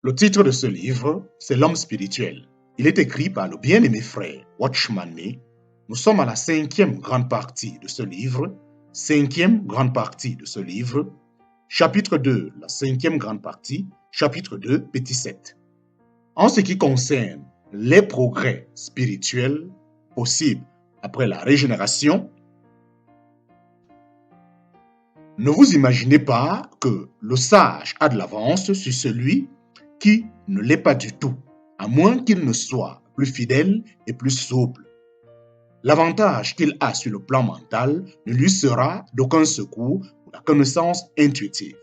Le titre de ce livre, c'est L'homme spirituel. Il est écrit par le bien-aimé frère Watchman Nee. Nous sommes à la cinquième grande partie de ce livre. Chapitre 2, la cinquième grande partie, chapitre 2, petit 7. En ce qui concerne les progrès spirituels possibles après la régénération, ne vous imaginez pas que le sage a de l'avance sur celui qui ne l'est pas du tout, à moins qu'il ne soit plus fidèle et plus souple. L'avantage qu'il a sur le plan mental ne lui sera d'aucun secours pour la connaissance intuitive.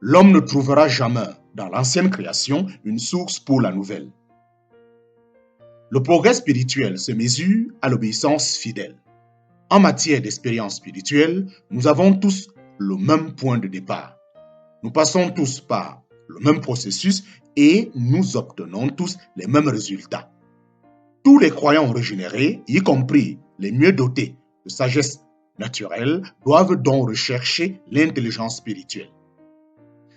L'homme ne trouvera jamais dans l'ancienne création une source pour la nouvelle. Le progrès spirituel se mesure à l'obéissance fidèle. En matière d'expérience spirituelle, nous avons tous le même point de départ. Nous passons tous par le même processus et nous obtenons tous les mêmes résultats. Tous les croyants régénérés, y compris les mieux dotés de sagesse naturelle, doivent donc rechercher l'intelligence spirituelle.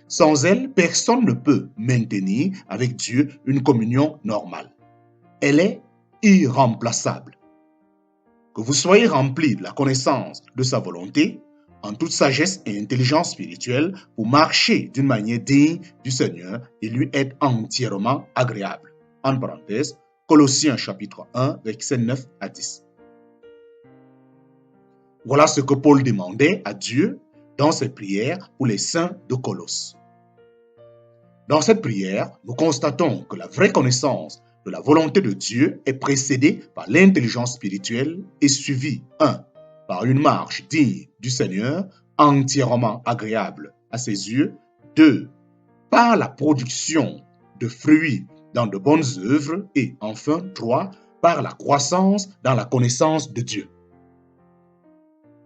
Sans elle, personne ne peut maintenir avec Dieu une communion normale. Elle est irremplaçable. Que vous soyez remplis de la connaissance de sa volonté, en toute sagesse et intelligence spirituelle, pour marcher d'une manière digne du Seigneur et lui être entièrement agréable. En parenthèse, Colossiens chapitre 1, versets 9 à 10. Voilà ce que Paul demandait à Dieu dans ses prières pour les saints de Colosse. Dans cette prière, nous constatons que la vraie connaissance de la volonté de Dieu est précédée par l'intelligence spirituelle et suivie 1. Par une marche digne du Seigneur, entièrement agréable à ses yeux, 2. Par la production de fruits dans de bonnes œuvres et enfin 3. Par la croissance dans la connaissance de Dieu.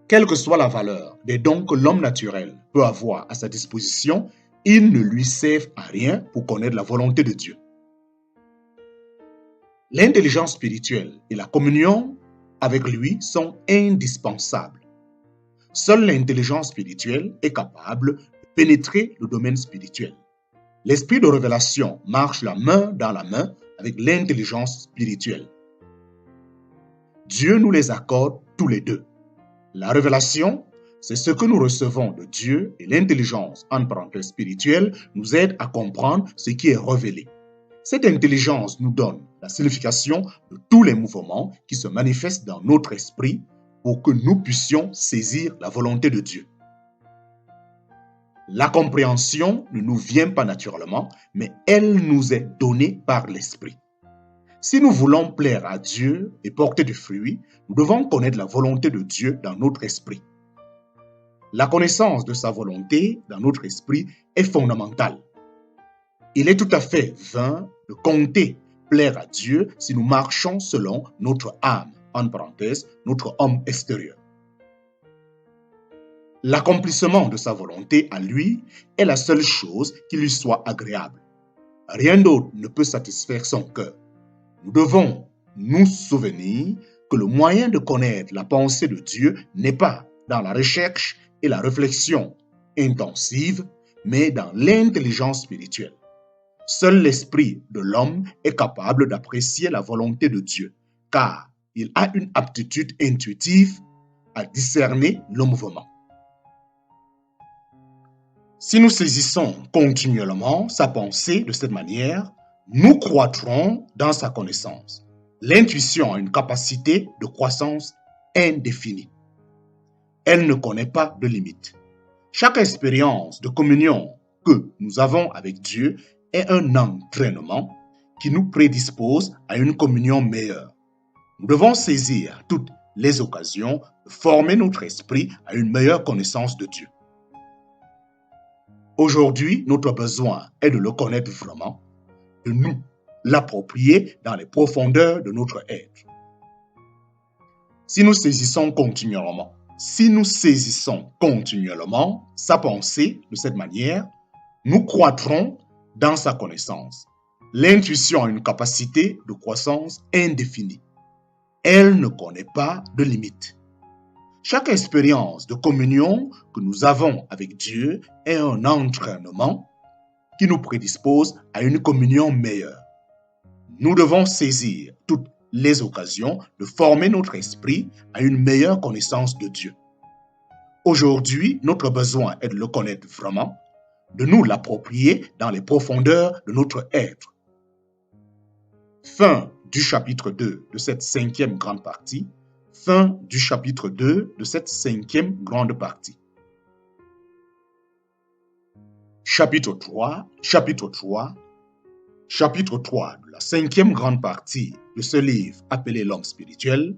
Quelle que soit la valeur des dons que l'homme naturel peut avoir à sa disposition, ils ne lui servent à rien pour connaître la volonté de Dieu. L'intelligence spirituelle et la communion avec lui sont indispensables. Seule l'intelligence spirituelle est capable de pénétrer le domaine spirituel. L'esprit de révélation marche la main dans la main avec l'intelligence spirituelle. Dieu nous les accorde tous les deux. La révélation, c'est ce que nous recevons de Dieu et l'intelligence, en parenthèse spirituelle, nous aide à comprendre ce qui est révélé. Cette intelligence nous donne la signification de tous les mouvements qui se manifestent dans notre esprit pour que nous puissions saisir la volonté de Dieu. La compréhension ne nous vient pas naturellement, mais elle nous est donnée par l'esprit. Si nous voulons plaire à Dieu et porter du fruit, nous devons connaître la volonté de Dieu dans notre esprit. La connaissance de sa volonté dans notre esprit est fondamentale. Il est tout à fait vain de compter plaire à Dieu si nous marchons selon notre âme, en parenthèse, notre homme extérieur. L'accomplissement de sa volonté à lui est la seule chose qui lui soit agréable. Rien d'autre ne peut satisfaire son cœur. Nous devons nous souvenir que le moyen de connaître la pensée de Dieu n'est pas dans la recherche et la réflexion intensive, mais dans l'intelligence spirituelle. Seul l'esprit de l'homme est capable d'apprécier la volonté de Dieu, car il a une aptitude intuitive à discerner le mouvement. Si nous saisissons continuellement sa pensée de cette manière, nous croîtrons dans sa connaissance. L'intuition a une capacité de croissance indéfinie. Elle ne connaît pas de limite. Chaque expérience de communion que nous avons avec Dieu est un entraînement qui nous prédispose à une communion meilleure. Nous devons saisir toutes les occasions de former notre esprit à une meilleure connaissance de Dieu. Aujourd'hui, notre besoin est de le connaître vraiment, de nous l'approprier dans les profondeurs de notre être. Si nous saisissons continuellement sa pensée de cette manière, nous croîtrons dans sa connaissance. L'intuition a une capacité de croissance indéfinie. Elle ne connaît pas de limite. Chaque expérience de communion que nous avons avec Dieu est un entraînement qui nous prédispose à une communion meilleure. Nous devons saisir toutes les occasions de former notre esprit à une meilleure connaissance de Dieu. Aujourd'hui, notre besoin est de le connaître vraiment, de nous l'approprier dans les profondeurs de notre être. Fin du chapitre 2 de cette 5e grande partie. Fin du chapitre 2 de cette 5e grande partie. Chapitre 3 de la 5e grande partie de ce livre appelé L'homme spirituel.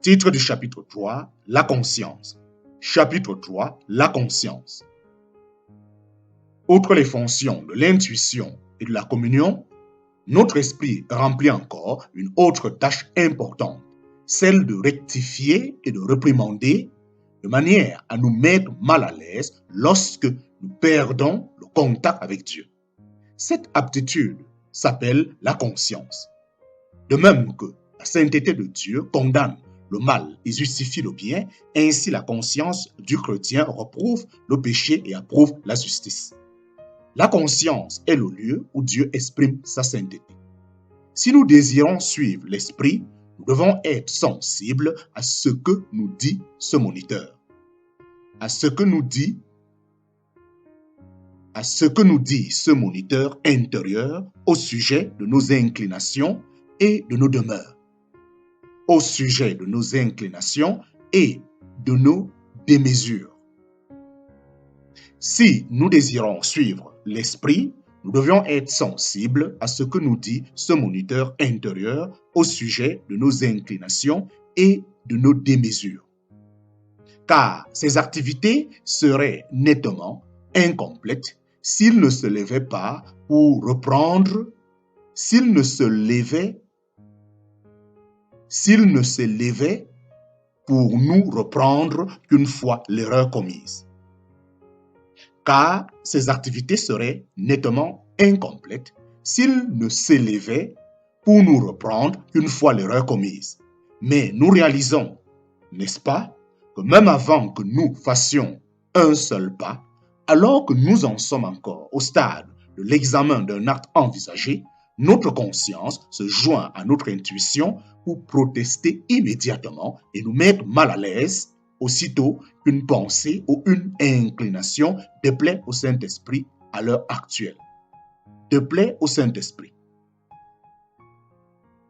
Titre du chapitre 3, la conscience. Chapitre 3, la conscience. Outre les fonctions de l'intuition et de la communion, notre esprit remplit encore une autre tâche importante, celle de rectifier et de réprimander, de manière à nous mettre mal à l'aise lorsque nous perdons le contact avec Dieu. Cette aptitude s'appelle la conscience. De même que la sainteté de Dieu condamne le mal et justifie le bien, ainsi la conscience du chrétien reprouve le péché et approuve la justice. La conscience est le lieu où Dieu exprime sa sainteté. Si nous désirons suivre l'esprit, nous devons être sensibles à ce que nous dit ce moniteur, à ce que nous dit ce moniteur intérieur au sujet de nos inclinations et de nos demeures, au sujet de nos inclinations et de nos démesures. Si nous désirons suivre l'esprit, nous devions être sensibles à ce que nous dit ce moniteur intérieur au sujet de nos inclinations et de nos démesures. Car ces activités seraient nettement incomplètes s'il ne se levait pas pour reprendre, s'il ne se levait pour nous reprendre qu'une fois l'erreur commise. Car ces activités seraient nettement incomplètes s'il ne s'élevait pour nous reprendre qu'une fois l'erreur commise. Mais nous réalisons, n'est-ce pas, que même avant que nous fassions un seul pas, alors que nous en sommes encore au stade de l'examen d'un acte envisagé, notre conscience se joint à notre intuition pour protester immédiatement et nous mettre mal à l'aise aussitôt qu'une pensée ou une inclination déplaît au Saint-Esprit à l'heure actuelle. Déplaît au Saint-Esprit.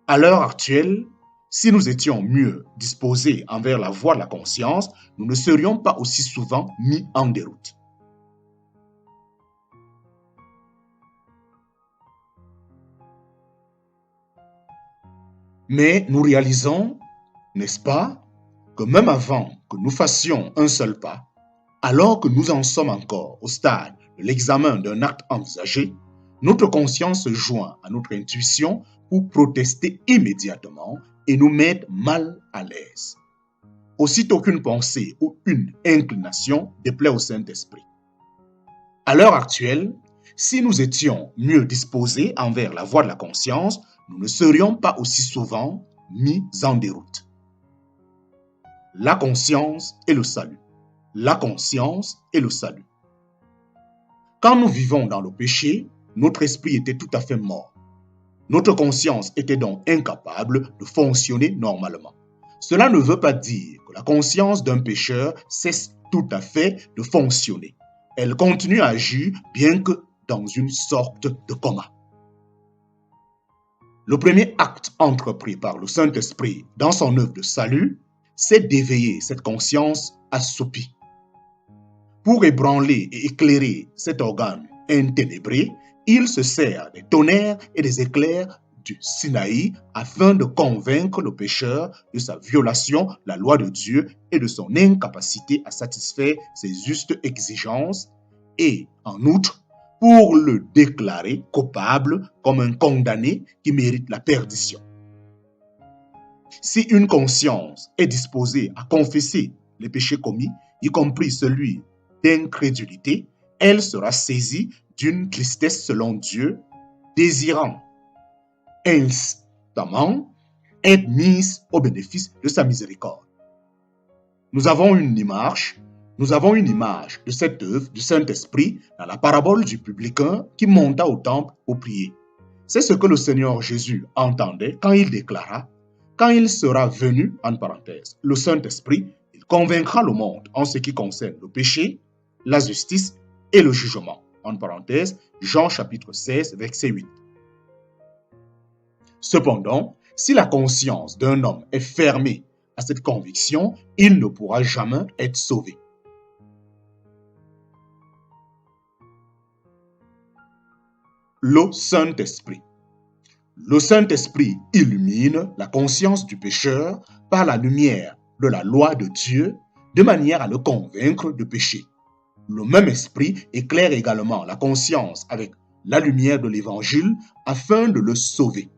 À l'heure actuelle, si nous étions mieux disposés envers la voie de la conscience, nous ne serions pas aussi souvent mis en déroute. Mais nous réalisons, n'est-ce pas, que même avant que nous fassions un seul pas, alors que nous en sommes encore au stade de l'examen d'un acte envisagé, notre conscience se joint à notre intuition pour protester immédiatement et nous mettre mal à l'aise. Aussitôt qu'une pensée ou une inclination déplaît au Saint-Esprit. À l'heure actuelle, si nous étions mieux disposés envers la voie de la conscience, nous ne serions pas aussi souvent mis en déroute. La conscience et le salut. La conscience et le salut. Quand nous vivons dans le péché, notre esprit était tout à fait mort. Notre conscience était donc incapable de fonctionner normalement. Cela ne veut pas dire que la conscience d'un pécheur cesse tout à fait de fonctionner. Elle continue à agir bien que dans une sorte de coma. Le premier acte entrepris par le Saint-Esprit dans son œuvre de salut, c'est d'éveiller cette conscience assoupie. Pour ébranler et éclairer cet organe inténébré, il se sert des tonnerres et des éclairs du Sinaï afin de convaincre le pécheur de sa violation de la loi de Dieu et de son incapacité à satisfaire ses justes exigences et, en outre, pour le déclarer coupable comme un condamné qui mérite la perdition. Si une conscience est disposée à confesser les péchés commis, y compris celui d'incrédulité, elle sera saisie d'une tristesse selon Dieu, désirant instamment être mise au bénéfice de sa miséricorde. Nous avons une image Nous avons une image de cette œuvre du Saint-Esprit dans la parabole du publicain qui monta au temple pour prier. C'est ce que le Seigneur Jésus entendait quand il déclara « Quand il sera venu, en parenthèse, le Saint-Esprit, il convaincra le monde en ce qui concerne le péché, la justice et le jugement. » En parenthèse, Jean chapitre 16, verset 8. Cependant, si la conscience d'un homme est fermée à cette conviction, il ne pourra jamais être sauvé. Le Saint-Esprit. Le Saint-Esprit illumine la conscience du pécheur par la lumière de la loi de Dieu de manière à le convaincre de péché. Le même esprit éclaire également la conscience avec la lumière de l'Évangile afin de le sauver.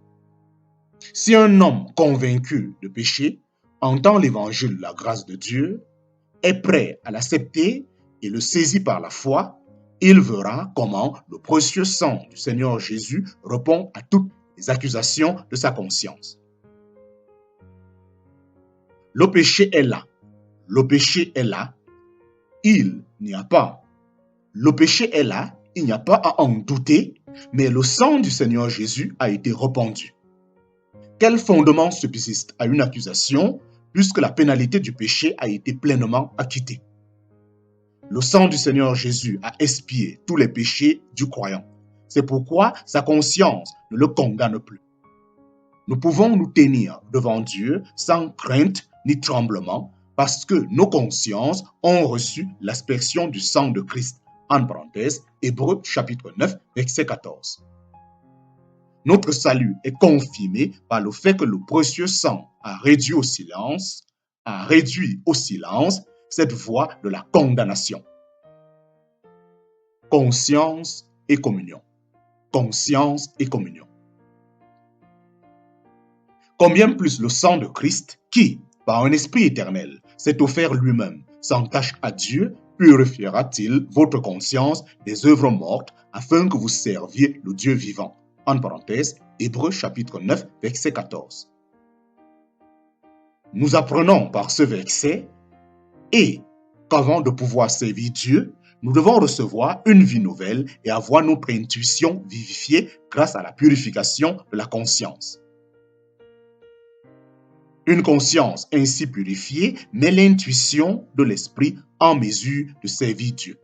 Si un homme convaincu de péché entend l'Évangile, la grâce de Dieu, est prêt à l'accepter et le saisit par la foi, il verra comment le précieux sang du Seigneur Jésus répond à toutes les accusations de sa conscience. Le péché est là. Le péché est là. Il n'y a pas. Le péché est là. Il n'y a pas à en douter, mais le sang du Seigneur Jésus a été répandu. Quel fondement subsiste à une accusation puisque la pénalité du péché a été pleinement acquittée? Le sang du Seigneur Jésus a expié tous les péchés du croyant. C'est pourquoi sa conscience ne le condamne plus. Nous pouvons nous tenir devant Dieu sans crainte ni tremblement parce que nos consciences ont reçu l'aspersion du sang de Christ. En parenthèse, Hébreux chapitre 9, verset 14. Notre salut est confirmé par le fait que le précieux sang a réduit au silence cette voix de la condamnation. Conscience et communion. Conscience et communion. Combien plus le sang de Christ, qui, par un esprit éternel, s'est offert lui-même sans tache à Dieu, purifiera-t-il votre conscience des œuvres mortes afin que vous serviez le Dieu vivant. En parenthèse, Hébreux chapitre 9, verset 14. Nous apprenons par ce verset et qu'avant de pouvoir servir Dieu, nous devons recevoir une vie nouvelle et avoir notre intuition vivifiée grâce à la purification de la conscience. Une conscience ainsi purifiée met l'intuition de l'esprit en mesure de servir Dieu.